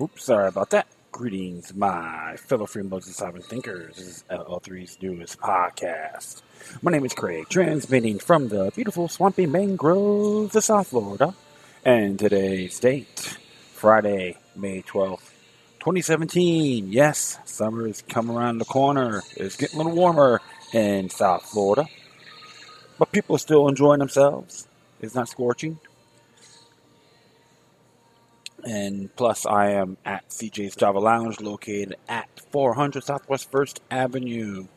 Oops, sorry about that. Greetings, my fellow freeloaders and sovereign thinkers. This is LL3's newest podcast. My name is Craig, transmitting from the beautiful swampy mangroves of South Florida. And today's date, Friday, May 12th, 2017. Yes, summer is coming around the corner. It's getting a little warmer in South Florida. But people are still enjoying themselves. It's not scorching. And plus, I am at CJ's Java Lounge, located at 400 Southwest 1st Avenue,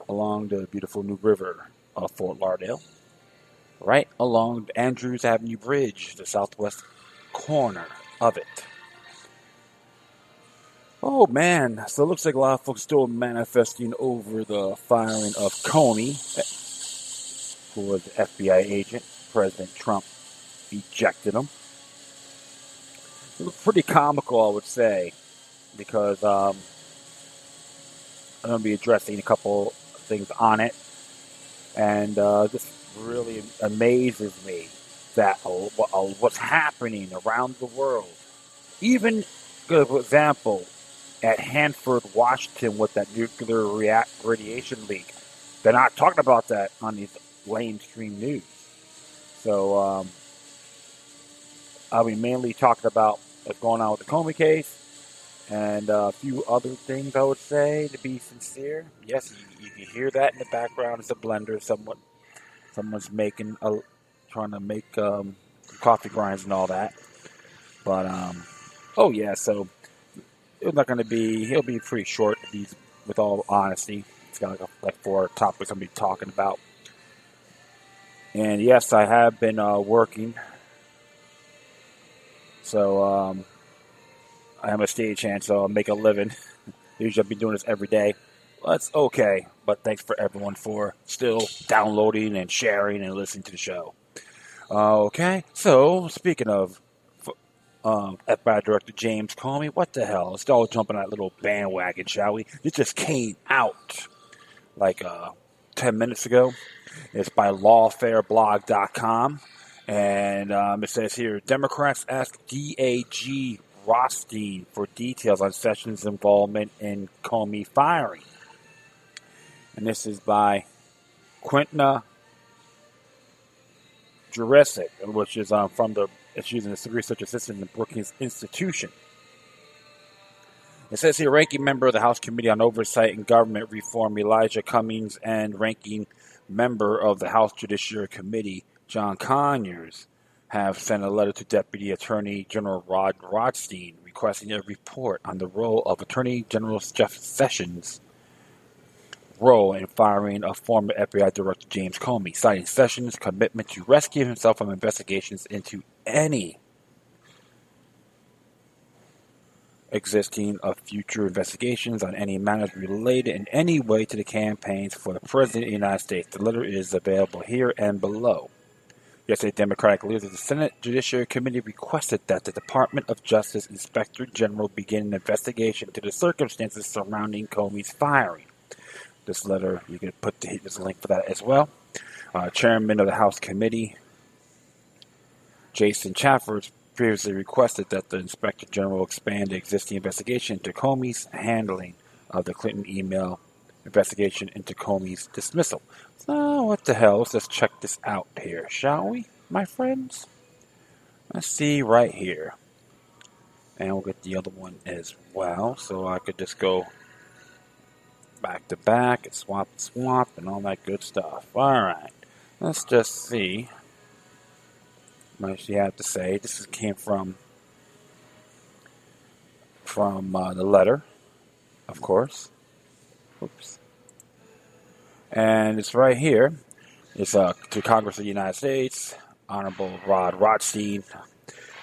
along the beautiful New River of Fort Lauderdale, right along the Andrews Avenue Bridge, the southwest corner of it. Oh man, so it looks like a lot of folks still manifesting over the firing of Comey, who was the FBI agent. President Trump ejected him. It was pretty comical, I would say, because I'm going to be addressing a couple things on it. And this really amazes me that what's happening around the world. Even, for example, at Hanford, Washington, with that nuclear radiation leak, they're not talking about that on these mainstream news. So I'll be mainly talking about what's going on with the Comey case and a few other things, I would say, to be sincere. Yes, you can hear that in the background. It's a blender. Someone's trying to make coffee grinds and all that. But, so it's not going to be, he'll be pretty short, with all honesty. It's got like 4 topics I'm going to be talking about. And yes, I have been working. So, I am a stagehand, so I'll make a living. Usually I've been doing this every day. Well, that's okay, but thanks for everyone for still downloading and sharing and listening to the show. Okay, so speaking of FBI Director James Comey, what the hell? Let's all jump on that little bandwagon, shall we? It just came out like 10 minutes ago. It's by lawfareblog.com, and it says here, Democrats ask DAG Rothstein for details on Sessions' involvement in Comey firing. And this is by Quintina Jurecic, which is she's an research assistant in the Brookings Institution. It says here, ranking member of the House Committee on Oversight and Government Reform, Elijah Cummings, and ranking member of the House Judiciary Committee, John Conyers, have sent a letter to Deputy Attorney General Rod Rothstein requesting a report on the role of Attorney General Jeff Sessions' role in firing of former FBI Director James Comey, citing Sessions' commitment to rescue himself from investigations into any existing of future investigations on any matters related in any way to the campaigns for the President of the United States. The letter is available here and below. Yesterday, Democratic leaders of the Senate Judiciary Committee requested that the Department of Justice Inspector General begin an investigation into the circumstances surrounding Comey's firing. This letter, you can put there's a link for that as well. Chairman of the House Committee, Jason Chaffers, previously requested that the Inspector General expand the existing investigation into Comey's handling of the Clinton email investigation into Comey's dismissal. So, what the hell? Let's just check this out here, shall we, my friends? Let's see right here. And we'll get the other one as well, so I could just go back to back and swap and all that good stuff. Alright, let's just see what she had to say. This came from the letter, of course. Oops. And it's right here. It's to Congress of the United States, Honorable Rod Rothstein,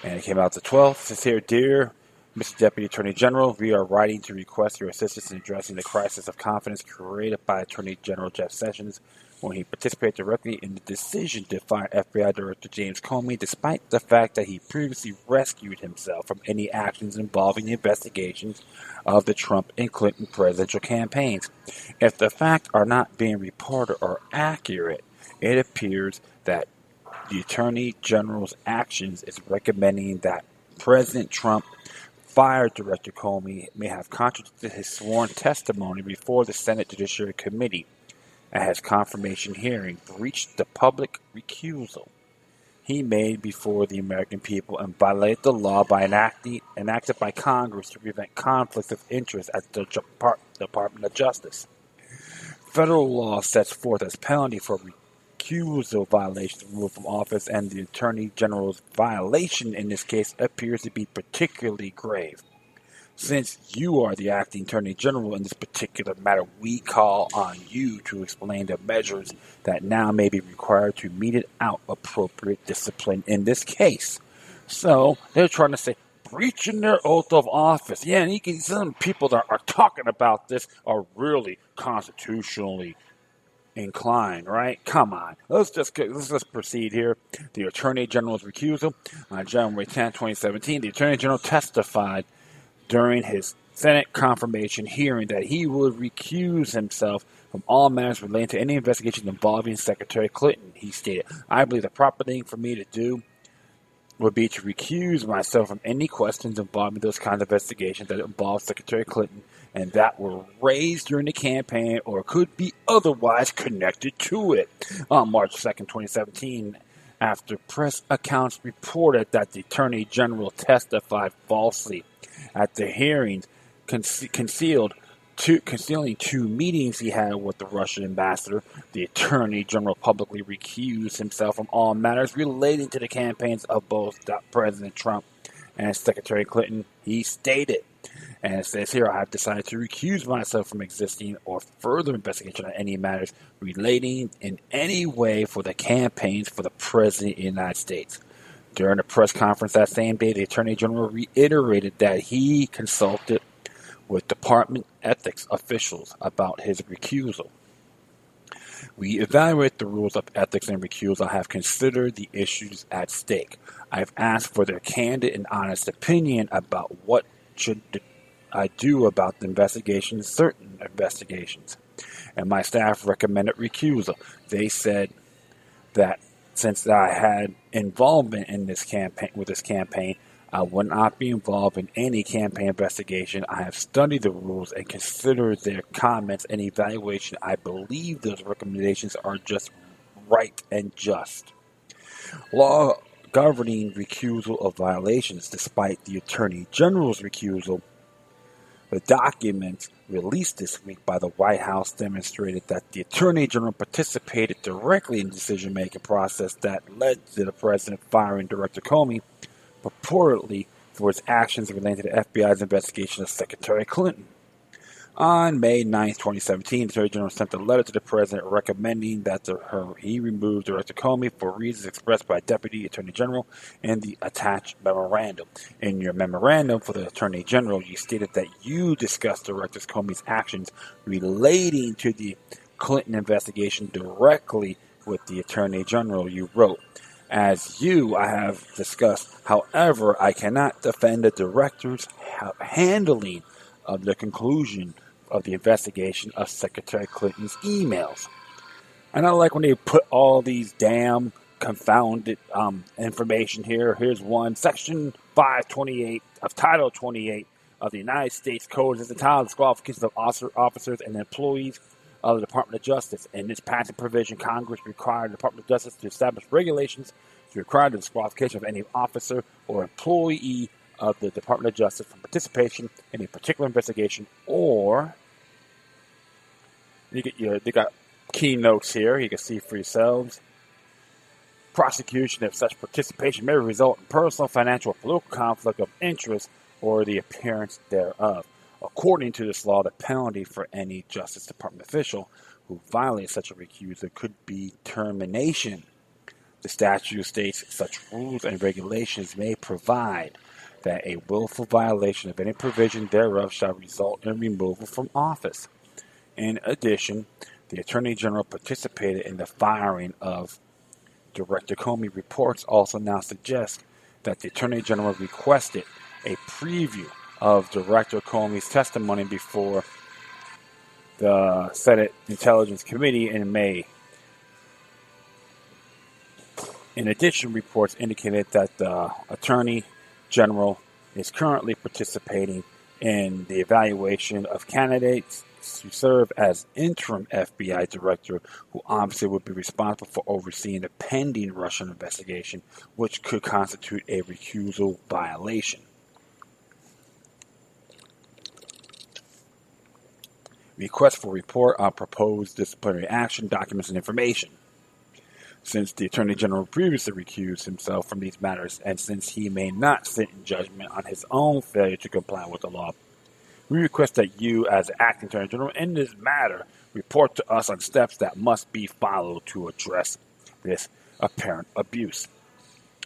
and it came out the 12th. It says here, Dear Mr. Deputy Attorney General, we are writing to request your assistance in addressing the crisis of confidence created by Attorney General Jeff Sessions when he participated directly in the decision to fire FBI Director James Comey, despite the fact that he previously rescued himself from any actions involving the investigations of the Trump and Clinton presidential campaigns. If the facts are not being reported or accurate, it appears that the Attorney General's actions is recommending that President Trump fired Director Comey may have contradicted his sworn testimony before the Senate Judiciary Committee at his confirmation hearing, breached the public recusal he made before the American people, and violated the law by enacted by Congress to prevent conflicts of interest at the Department of Justice. Federal law sets forth as penalty for recusal violations removed from office, and the Attorney General's violation in this case appears to be particularly grave. Since you are the acting Attorney General in this particular matter, we call on you to explain the measures that now may be required to mete out appropriate discipline in this case. So they're trying to say breaching their oath of office. Yeah, and some people that are talking about this are really constitutionally inclined, right? Come on. Let's just proceed here. The Attorney General's recusal on January 10, 2017. The Attorney General testified during his Senate confirmation hearing that he would recuse himself from all matters relating to any investigations involving Secretary Clinton. He stated, "I believe the proper thing for me to do would be to recuse myself from any questions involving those kinds of investigations that involve Secretary Clinton and that were raised during the campaign or could be otherwise connected to it." On March 2nd, 2017, after press accounts reported that the Attorney General testified falsely at the hearings, concealing two meetings he had with the Russian ambassador, the Attorney General publicly recused himself from all matters relating to the campaigns of both President Trump and Secretary Clinton. He stated, and it says here, "I have decided to recuse myself from existing or further investigation on any matters relating in any way for the campaigns for the President of the United States." During a press conference that same day, the Attorney General reiterated that he consulted with department ethics officials about his recusal. "We evaluate the rules of ethics and recusal. I have considered the issues at stake. I have asked for their candid and honest opinion about what should I do about the investigations, certain investigations, and my staff recommended recusal. They said that since I had involvement in this campaign, I would not be involved in any campaign investigation. I have studied the rules and considered their comments and evaluation. I believe those recommendations are just right and just." Law governing recusal of violations. Despite the Attorney General's recusal, the documents released this week by the White House demonstrated that the Attorney General participated directly in the decision-making process that led to the President firing Director Comey, purportedly for his actions related to the FBI's investigation of Secretary Clinton. On May 9, 2017, the Attorney General sent a letter to the President recommending that he remove Director Comey for reasons expressed by Deputy Attorney General in the attached memorandum. In your memorandum for the Attorney General, you stated that you discussed Director Comey's actions relating to the Clinton investigation directly with the Attorney General. You wrote, "As I have discussed, however, I cannot defend the Director's handling of the conclusion of the investigation of Secretary Clinton's emails." And I like when they put all these damn confounded information here. Here's one. Section 528 of Title 28 of the United States Code is entitled "Disqualifications of Officers and Employees of the Department of Justice." In this passing provision, Congress required the Department of Justice to establish regulations to require the disqualification of any officer or employee of the Department of Justice from participation in a particular investigation, or they got keynotes here. You can see for yourselves. Prosecution of such participation may result in personal, financial, or political conflict of interest or the appearance thereof. According to this law, the penalty for any Justice Department official who violates such a recusal could be termination. The statute states such rules and regulations may provide that a willful violation of any provision thereof shall result in removal from office. In addition, the Attorney General participated in the firing of Director Comey. Reports also now suggest that the Attorney General requested a preview of Director Comey's testimony before the Senate Intelligence Committee in May. In addition, reports indicated that the Attorney General is currently participating in the evaluation of candidates to serve as interim FBI director, who obviously would be responsible for overseeing the pending Russian investigation, which could constitute a recusal violation. Request for report on proposed disciplinary action, documents, and information. Since the Attorney General previously recused himself from these matters, and since he may not sit in judgment on his own failure to comply with the law, we request that you, as the Acting Attorney General in this matter, report to us on steps that must be followed to address this apparent abuse.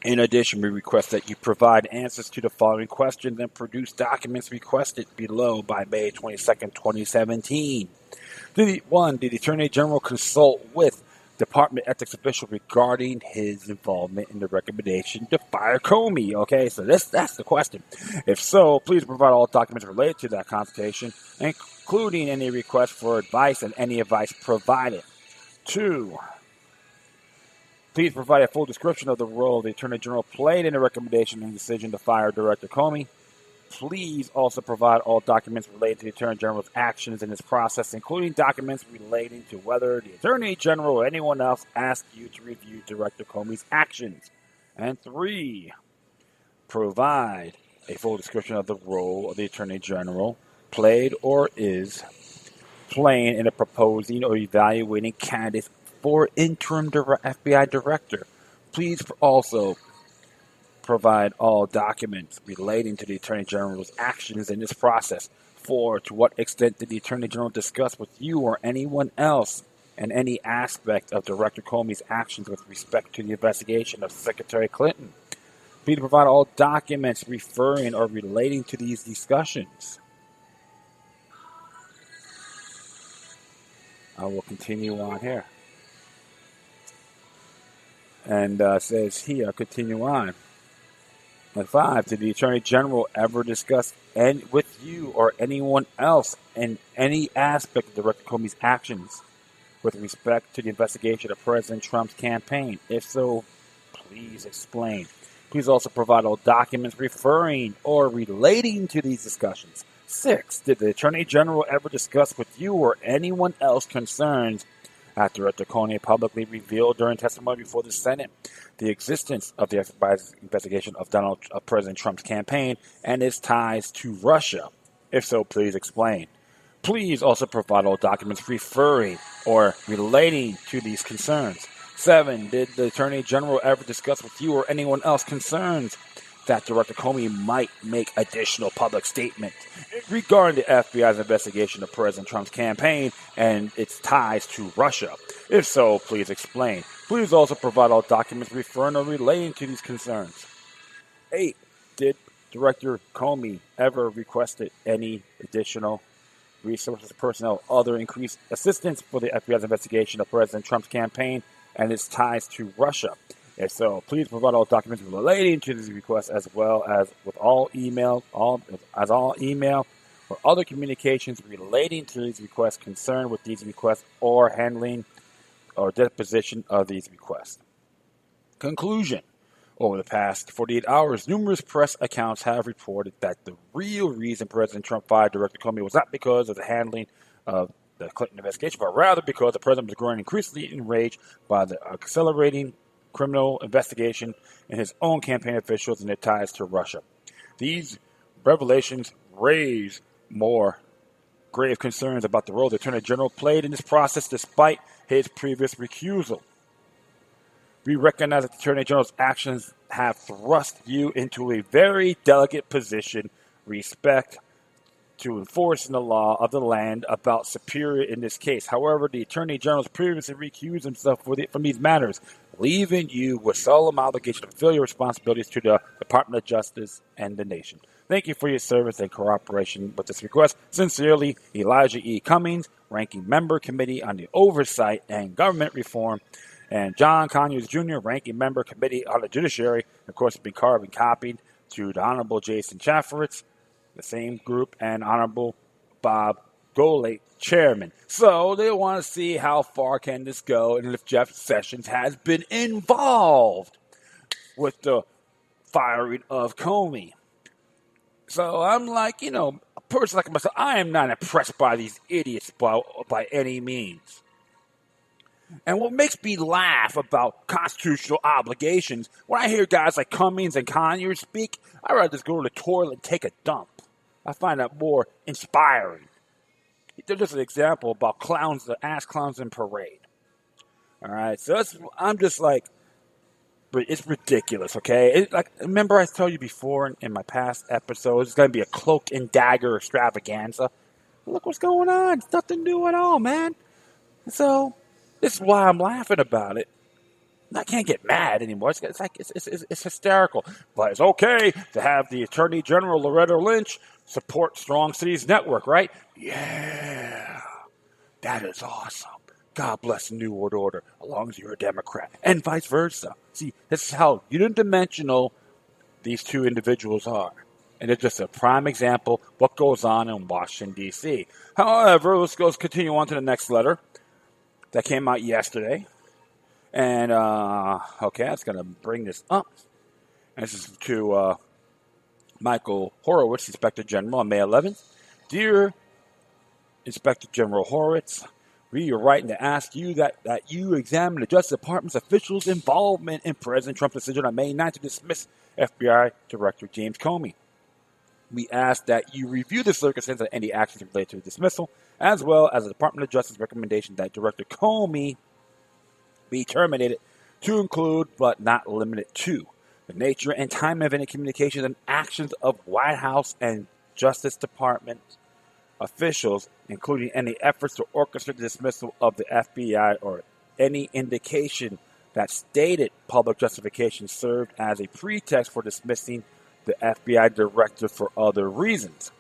In addition, we request that you provide answers to the following questions and produce documents requested below by May 22nd, 2017. Did the Attorney General consult with Department ethics official regarding his involvement in the recommendation to fire Comey? Okay, so that's the question. If so, please provide all documents related to that consultation, including any request for advice and any advice provided. 2. Please provide a full description of the role the Attorney General played in the recommendation and decision to fire Director Comey. Please also provide all documents related to the Attorney General's actions in this process, including documents relating to whether the Attorney General or anyone else asked you to review Director Comey's actions. And 3, provide a full description of the role of the Attorney General played or is playing in proposing or evaluating candidates for interim FBI director. Please also provide all documents relating to the Attorney General's actions in this process. 4, to what extent did the Attorney General discuss with you or anyone else and any aspect of Director Comey's actions with respect to the investigation of Secretary Clinton? Please provide all documents referring or relating to these discussions. I will continue on here. And says here, continue on. And 5, did the Attorney General ever discuss with you or anyone else in any aspect of Director Comey's actions with respect to the investigation of President Trump's campaign? If so, please explain. Please also provide all documents referring or relating to these discussions. 6, did the Attorney General ever discuss with you or anyone else concerns after Director Comey publicly revealed during testimony before the Senate the existence of the investigation of President Trump's campaign and its ties to Russia? If so, please explain. Please also provide all documents referring or relating to these concerns. 7, did the Attorney General ever discuss with you or anyone else concerns that Director Comey might make additional public statements regarding the FBI's investigation of President Trump's campaign and its ties to Russia? If so, please explain. Please also provide all documents referring or relating to these concerns. 8, did Director Comey ever requested any additional resources, personnel, other increased assistance for the FBI's investigation of President Trump's campaign and its ties to Russia? If so, please provide all documents relating to these requests, as well as with all email or other communications relating to these requests, concerned with these requests, or handling or deposition of these requests. Conclusion. Over the past 48 hours, numerous press accounts have reported that the real reason President Trump fired Director Comey was not because of the handling of the Clinton investigation, but rather because the president was growing increasingly enraged by the accelerating criminal investigation and his own campaign officials and their ties to Russia. These revelations raise more grave concerns about the role the Attorney General played in this process despite his previous recusal. We recognize that the Attorney General's actions have thrust you into a very delicate position, respect to enforcing the law of the land about superior in this case. However, the Attorney General has previously recused himself from these matters, leaving you with solemn obligation to fulfill your responsibilities to the Department of Justice and the nation. Thank you for your service and cooperation with this request. Sincerely, Elijah E. Cummings, Ranking Member, Committee on the Oversight and Government Reform, and John Conyers Jr., Ranking Member, Committee on the Judiciary. Of course, it's been carbon copied to the Honorable Jason Chaffetz, the same group, and Honorable Bob Golay, Chairman. So they want to see how far can this go and if Jeff Sessions has been involved with the firing of Comey. So I'm like, a person like myself, I am not impressed by these idiots by any means. And what makes me laugh about constitutional obligations, when I hear guys like Cummings and Conyers speak, I'd rather just go to the toilet and take a dump. I find that more inspiring. They're just an example about clowns, the ass clowns in parade. All right, so I'm just like, it's ridiculous, okay? Remember I told you before in my past episodes, it's going to be a cloak and dagger extravaganza. Look what's going on. It's nothing new at all, man. So, this is why I'm laughing about it. I can't get mad anymore. It's hysterical. But it's okay to have the Attorney General, Loretta Lynch, support Strong Cities Network, right? Yeah. That is awesome. God bless the New World Order, as long as you're a Democrat, and vice versa. See, this is how unidimensional these two individuals are. And it's just a prime example of what goes on in Washington, D.C. However, let's continue on to the next letter that came out yesterday. And, okay, I was going to bring this up. And this is to Michael Horowitz, Inspector General, on May 11th. Dear Inspector General Horowitz, we are writing to ask you that you examine the Justice Department's officials' involvement in President Trump's decision on May 9th to dismiss FBI Director James Comey. We ask that you review the circumstances of any actions related to the dismissal, as well as the Department of Justice recommendation that Director Comey be terminated, to include but not limited to the nature and time of any communications and actions of White House and Justice Department officials, including any efforts to orchestrate the dismissal of the FBI or any indication that stated public justification served as a pretext for dismissing the FBI director for other reasons.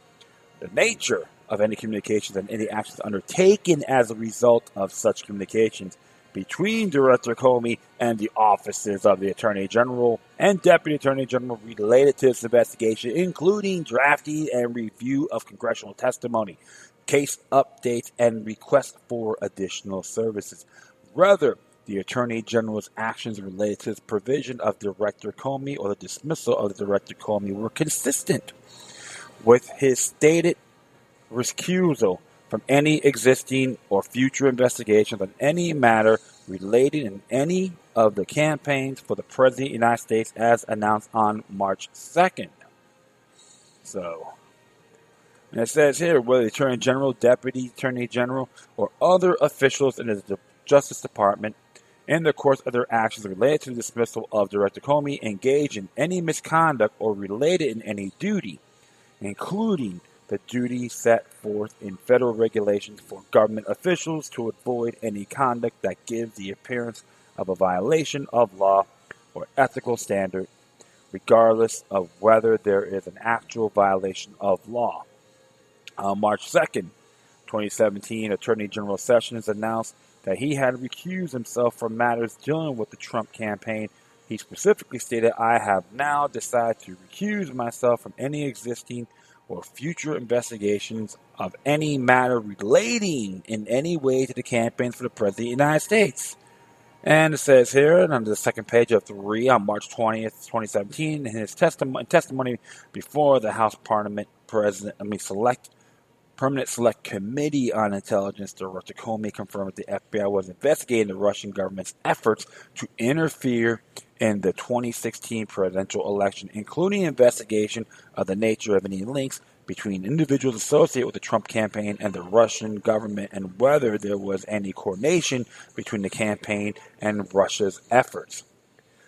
The nature of any communications and any actions undertaken as a result of such communications between Director Comey and the offices of the Attorney General and Deputy Attorney General related to this investigation, including drafting and review of congressional testimony, case updates, and requests for additional services. Whether the Attorney General's actions related to the provision of Director Comey or the dismissal of the Director Comey were consistent with his stated recusal from any existing or future investigations on any matter related in any of the campaigns for the President of the United States as announced on March 2nd. So, and it says here, whether the Attorney General, Deputy Attorney General, or other officials in the Justice Department, in the course of their actions related to the dismissal of Director Comey, engage in any misconduct or related in any duty, including the duty set forth in federal regulations for government officials to avoid any conduct that gives the appearance of a violation of law or ethical standard, regardless of whether there is an actual violation of law. On March 2nd, 2017, Attorney General Sessions announced that he had recused himself from matters dealing with the Trump campaign. He specifically stated, "I have now decided to recuse myself from any existing or future investigations of any matter relating in any way to the campaigns for the President of the United States." And it says here, on the second page of 3, on March 20th, 2017, in his testimony before the House Permanent Select Committee on Intelligence, Director Comey confirmed that the FBI was investigating the Russian government's efforts to interfere in the 2016 presidential election, including investigation of the nature of any links between individuals associated with the Trump campaign and the Russian government, and whether there was any coordination between the campaign and Russia's efforts.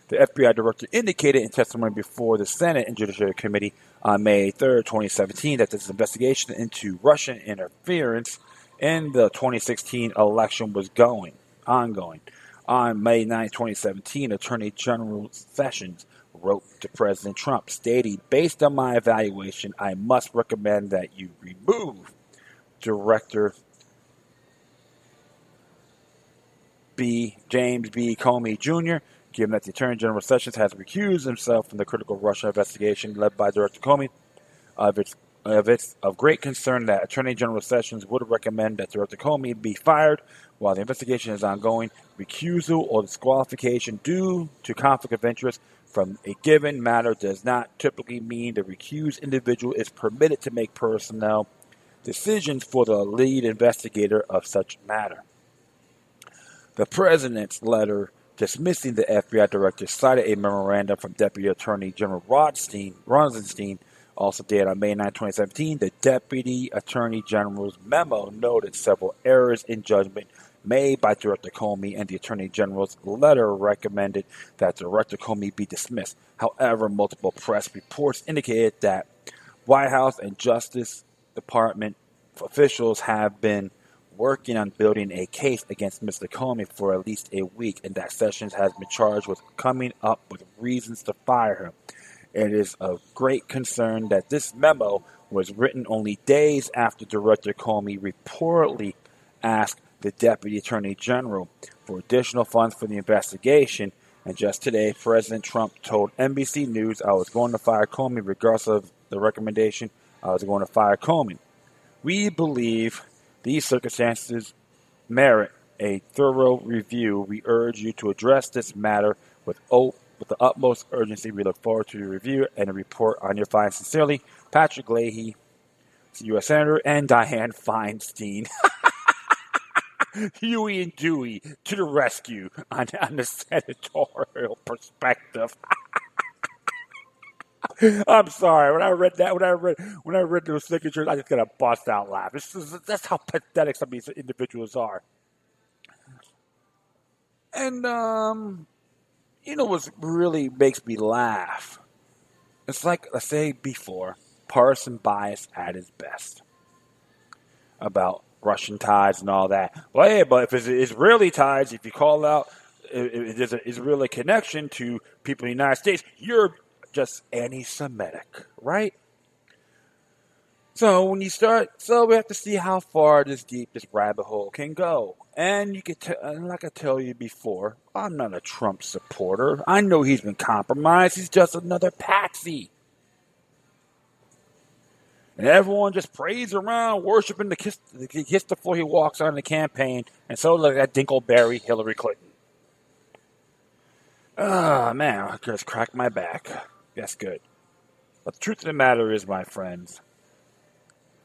The FBI director indicated in testimony before the Senate and Judiciary Committee on May 3rd, 2017, that this investigation into Russian interference in the 2016 election was ongoing. On May 9, 2017, Attorney General Sessions wrote to President Trump, stating, "Based on my evaluation, I must recommend that you remove Director James B. Comey Jr., given that the Attorney General Sessions has recused himself from the critical Russia investigation led by Director Comey. It's of great concern that Attorney General Sessions would recommend that Director Comey be fired while the investigation is ongoing. Recusal or disqualification due to conflict of interest from a given matter does not typically mean the recused individual is permitted to make personnel decisions for the lead investigator of such matter. The president's letter dismissing the FBI director cited a memorandum from Deputy Attorney General Rosenstein, also dated on May 9, 2017. The Deputy Attorney General's memo noted several errors in judgment made by Director Comey, and the Attorney General's letter recommended that Director Comey be dismissed. However, multiple press reports indicated that White House and Justice Department officials have been working on building a case against Mr. Comey for at least a week, and that Sessions has been charged with coming up with reasons to fire him. It is of great concern that this memo was written only days after Director Comey reportedly asked the Deputy Attorney General for additional funds for the investigation, and just today, President Trump told NBC News, "I was going to fire Comey regardless of the recommendation. I was going to fire Comey." We believe these circumstances merit a thorough review. We urge you to address this matter with the utmost urgency. We look forward to your review and a report on your findings. Sincerely, Patrick Leahy, U.S. Senator, and Dianne Feinstein. Huey and Dewey to the rescue on the senatorial perspective. I'm sorry. When I read those signatures, I just got to bust out laugh. That's how pathetic some of these individuals are. And what really makes me laugh? It's like I said before, partisan bias at its best about Russian ties and all that. Well, hey, but if it's Israeli ties, if you call out if there's an Israeli connection to people in the United States, you're just anti-Semitic, right? So we have to see how far this rabbit hole can go. And like I tell you before, I'm not a Trump supporter. I know he's been compromised. He's just another patsy. And everyone just prays around, worshiping the kiss before he walks on the campaign. And so like that Dinkleberry Hillary Clinton. Man, I just cracked my back. That's good. But the truth of the matter is, my friends,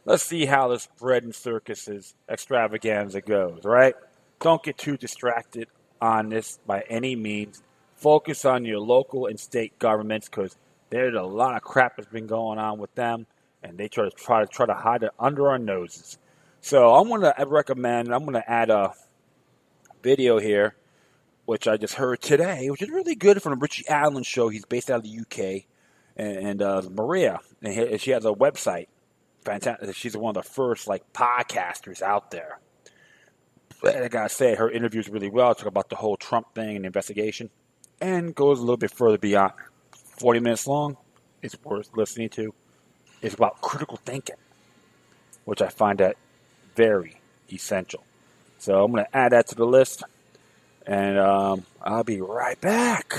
let's see how this bread and circuses extravaganza goes, right? Don't get too distracted on this by any means. Focus on your local and state governments, because there's a lot of crap that's been going on with them, and they try to hide it under our noses. So I'm going to add a video here, which I just heard today, which is really good, from the Richie Allen show. He's based out of the UK, and Maria, and she has a website. Fantastic. She's one of the first podcasters out there. I gotta say, her interviews really well. Talk about the whole Trump thing and the investigation, and goes a little bit further beyond. 40 minutes long. It's worth listening to. It's about critical thinking, which I find that very essential. So I'm going to add that to the list, and I'll be right back.